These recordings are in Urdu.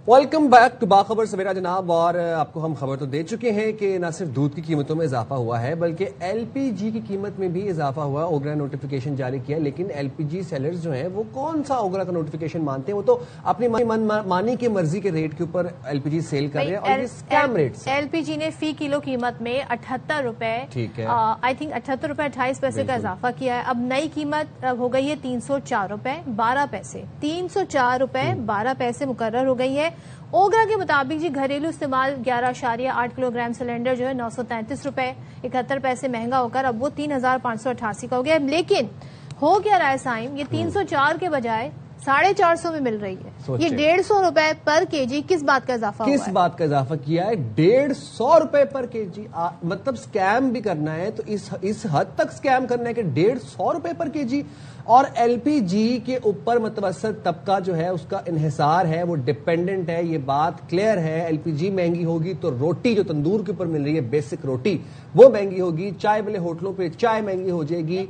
ویلکم بیک ٹو باخبر سویرا جناب. اور آپ کو ہم خبر تو دے چکے ہیں کہ نہ صرف دودھ کی قیمتوں میں اضافہ ہوا ہے بلکہ ایل پی جی کی قیمت میں بھی اضافہ ہوا. اوگرا نے نوٹیفیکیشن جاری کیا, لیکن ایل پی جی سیلرز جو ہیں وہ کون سا اوگرا کا نوٹیفیکیشن مانتے ہیں؟ وہ تو اپنی من مانی کی مرضی کے ریٹ کے اوپر ایل پی جی سیل کر رہے ہیں اور یہ اسکیم ریٹس. ایل پی جی نے فی کلو قیمت میں 78 روپے, ٹھیک ہے, آئی تھنک 78 روپے 28 پیسے کا اضافہ کیا ہے. اب نئی قیمت ہو گئی ہے 304 روپے 12 پیسے. 304 روپے 12 پیسے مقرر ہو گئی ہے. اوگرا کے مطابق جی گھریلو استعمال 11.8 کلو گرام سلنڈر جو ہے 933 روپے 71 پیسے مہنگا ہو کر اب وہ 3588 کا ہو گیا. لیکن ہو کیا رہا ہے سائم, یہ 304 کے بجائے 450 میں مل رہی ہے. یہ 150 روپے پر کے جی. کس بات کا اضافہ ہوا ہے؟ کس بات کا اضافہ کیا ہے؟ 150 روپے پر کے جی. مطلب سکیم بھی کرنا ہے تو اس حد تک سکیم کرنا ہے کہ 150 روپے پر کے جی. اور ایل پی جی کے اوپر متوسط طبقہ جو ہے اس کا انحصار ہے, وہ ڈپینڈنٹ ہے. یہ بات کلیئر ہے. ایل پی جی مہنگی ہوگی تو روٹی جو تندور کے اوپر مل رہی ہے, بیسک روٹی, وہ مہنگی ہوگی. چائے والے ہوٹلوں پہ چائے مہنگی ہو جائے گی.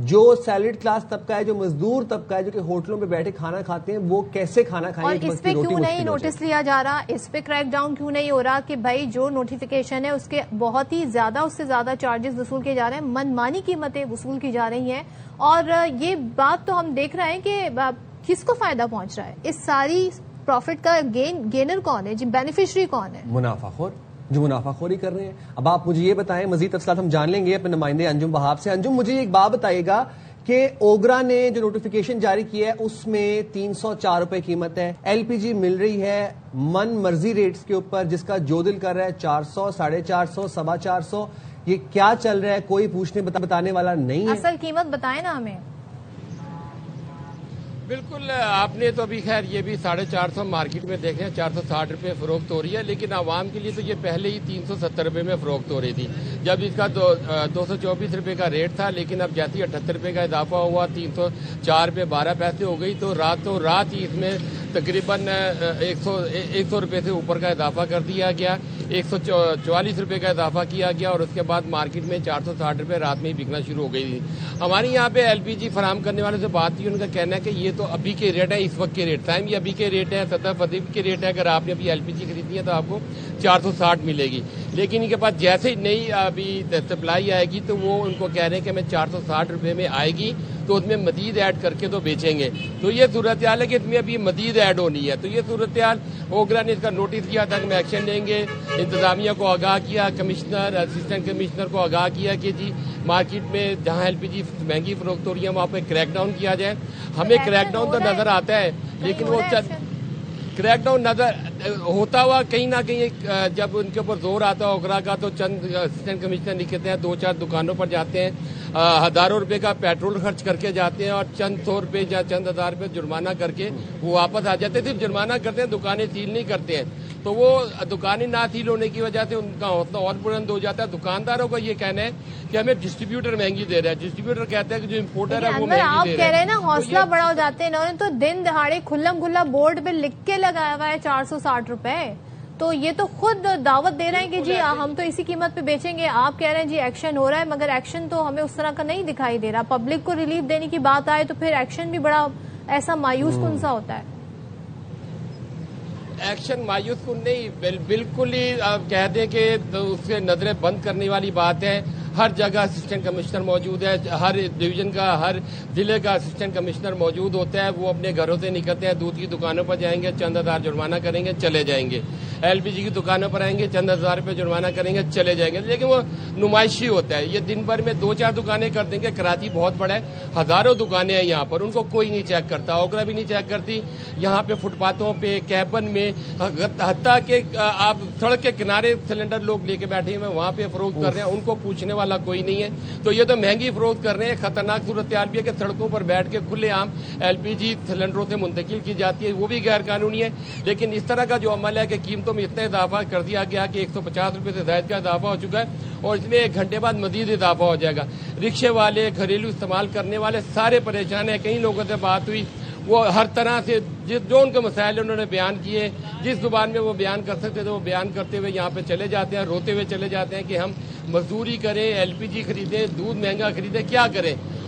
جو سیلڈ کلاس طبقہ ہے, جو مزدور طبقہ ہے, جو کہ ہوٹلوں پہ بیٹھے کھانا کھاتے ہیں, وہ کیسے کھانا کھائیں گے؟ اور اس پہ کیوں نہیں نوٹس لیا جا رہا, اس پہ کریک ڈاؤن کیوں نہیں ہو رہا کہ بھائی جو نوٹیفیکیشن ہے اس کے بہت ہی زیادہ, اس سے زیادہ چارجز وصول کیے جا رہے ہیں, من مانی قیمتیں وصول کی جا رہی ہیں. اور یہ بات تو ہم دیکھ رہے ہیں کہ کس کو فائدہ پہنچ رہا ہے اس ساری پروفٹ کا؟ گینر کون ہے جی؟ بینیفیشری کون ہے؟ منافع خور, جو منافع خوری کر رہے ہیں. اب آپ مجھے یہ بتائیں, مزید تفصیلات ہم جان لیں گے اپنے نمائندے انجم وہاب سے. انجم, مجھے ایک بات بتائیے گا کہ اوگرا نے جو نوٹیفیکیشن جاری کیا ہے اس میں 304 روپے قیمت ہے. ایل پی جی مل رہی ہے من مرضی ریٹس کے اوپر, جس کا جو دل کر رہا ہے 400, 450, 450. یہ کیا چل رہا ہے؟ کوئی پوچھنے بتانے والا نہیں ہے. اصل قیمت بتائیں نا ہمیں. بالکل, آپ نے تو ابھی خیر یہ بھی 450 مارکیٹ میں دیکھیں 460 روپے فروخت ہو رہی ہے, لیکن عوام کے لیے تو یہ پہلے ہی 370 روپے میں فروخت ہو رہی تھی جب اس کا 224 روپے کا ریٹ تھا. لیکن اب جیسے 78 روپے کا اضافہ ہوا, 304 روپے 12 پیسے ہو گئی, تو رات ہی اس میں تقریباً 100 روپے سے اوپر کا اضافہ کر دیا گیا. 144 روپے کا اضافہ کیا گیا اور اس کے بعد مارکیٹ میں 460 روپے رات میں ہی بکنا شروع ہو گئی تھی. ہمارے یہاں پہ ایل پی جی فراہم کرنے والے سے بات کی, ان کا کہنا ہے کہ یہ تو ابھی کے ریٹ ہے, اس وقت کے ریٹ ٹائم یہ ابھی کے ریٹ ہے, سطح فدیب کے ریٹ ہے. اگر آپ نے ابھی ایل پی جی خریدنی ہے تو آپ کو 460 ملے گی. لیکن ان کے پاس جیسے ہی نئی ابھی سپلائی آئے گی تو وہ ان کو کہہ رہے ہیں کہ ہمیں 460 روپے میں آئے گی تو اس میں مزید ایڈ کر کے تو بیچیں گے. تو یہ صورتحال ہے کہ اس میں ابھی مزید ایڈ ہونی ہے. تو یہ صورتحال اوگرا نے اس کا نوٹس دیا تھا کہ ہم ایکشن لیں گے. انتظامیہ کو آگاہ کیا, کمشنر اسسٹنٹ کمشنر کو آگاہ کیا کہ جی مارکیٹ میں جہاں ایل پی جی مہنگی فروخت ہو رہی ہے وہاں پہ کریک ڈاؤن کیا جائے. ہمیں کریک ڈاؤن تو نظر آتا ہے, لیکن وہ کریک ڈاؤن نظر ہوتا ہوا کہیں نہ کہیں جب ان کے اوپر زور آتا ہے اوگرا کا, تو چند اسسٹنٹ کمشنر نکلتے ہیں, 2-4 دکانوں پر جاتے ہیں, ہزاروں روپے کا پیٹرول خرچ کر کے جاتے ہیں اور چند 100 روپے یا چند ہزار روپے جرمانہ کر کے وہ واپس آ جاتے ہیں. صرف جرمانہ کرتے ہیں, دکانیں سیل نہیں کرتے ہیں. تو وہ دکانیں نہ سیل ہونے کی وجہ سے ان کا حوصلہ اور بلند ہو جاتا ہے. دکانداروں کا یہ کہنا ہے کہ ہمیں ڈسٹریبیوٹر مہنگی دے رہا ہے. ڈسٹریبیوٹر کہتا ہے کہ جو امپورٹر ہے وہ مہنگی دے رہا ہے. آپ کہہ رہے ہیں نا حوصلہ بڑا ہو جاتے ہیں, انہوں نے تو دن دہاڑے کھلم کھلا بورڈ پہ لکھ کے لگایا ہوا ہے 460 روپے. تو یہ تو خود دعوت دے رہے ہیں کہ جی ہم تو اسی قیمت پہ بیچیں گے. آپ کہہ رہے ہیں جی ایکشن ہو رہا ہے, مگر ایکشن تو ہمیں اس طرح کا نہیں دکھائی دے رہا. پبلک کو ریلیف دینے کی بات آئے تو پھر ایکشن بھی بڑا ایسا مایوس کن سا ہوتا ہے. ایکشن مایوس کن نہیں, بالکل ہی آپ کہہ دیں کہ اس سے نظریں بند کرنے والی بات ہے. ہر جگہ اسسٹنٹ کمشنر موجود ہے, ہر ڈویژن کا, ہر ضلع کا اسسٹنٹ کمشنر موجود ہوتا ہے. وہ اپنے گھروں سے نکلتے ہیں, دودھ کی دکانوں پر جائیں گے, چند ہزار جرمانہ کریں گے, چلے جائیں گے. ایل پی جی کی دکانوں پر آئیں گے, چند ہزار روپے جرمانہ کریں گے, چلے جائیں گے. لیکن وہ نمائشی ہوتا ہے. یہ دن بھر میں 2-4 دکانیں کر دیں گے. کراچی بہت بڑا ہے, ہزاروں دکانیں ہیں یہاں پر, ان کو کوئی نہیں چیک کرتا. اوگرا بھی نہیں چیک کرتی. یہاں پہ فٹ پاتھوں پہ, کیبن میں, حتیٰ کہ آپ سڑک کے کنارے سلنڈر لوگ لے کے بیٹھے ہیں, وہاں پہ فروخت کر رہے ہیں, ان کو پوچھنے والا کوئی نہیں ہے. تو یہ تو مہنگی فروخت کر رہے ہیں. خطرناک صورتحال بھی ہے کہ سڑکوں پر بیٹھ کے کھلے عام ایل پی جی سلنڈروں سے منتقل کی جاتی ہے, وہ بھی غیر قانونی ہے. لیکن اس طرح کا جو عمل ہے کہ قیمتوں میں اتنا اضافہ کر دیا گیا کہ 150 روپے سے زائد کا اضافہ ہو چکا ہے, اور اس میں 1 گھنٹے بعد مزید اضافہ ہو جائے گا. رکشے والے, گھریلو استعمال کرنے والے سارے پریشان ہیں. کئی لوگوں سے بات ہوئی, وہ ہر طرح سے جو ان کے مسائل انہوں نے بیان کیے, جس زبان میں وہ بیان کر سکتے تھے وہ بیان کرتے ہوئے یہاں پہ چلے جاتے ہیں, روتے ہوئے چلے جاتے ہیں کہ ہم مزدوری کریں, ایل پی جی خریدیں, دودھ مہنگا خریدیں, کیا کریں.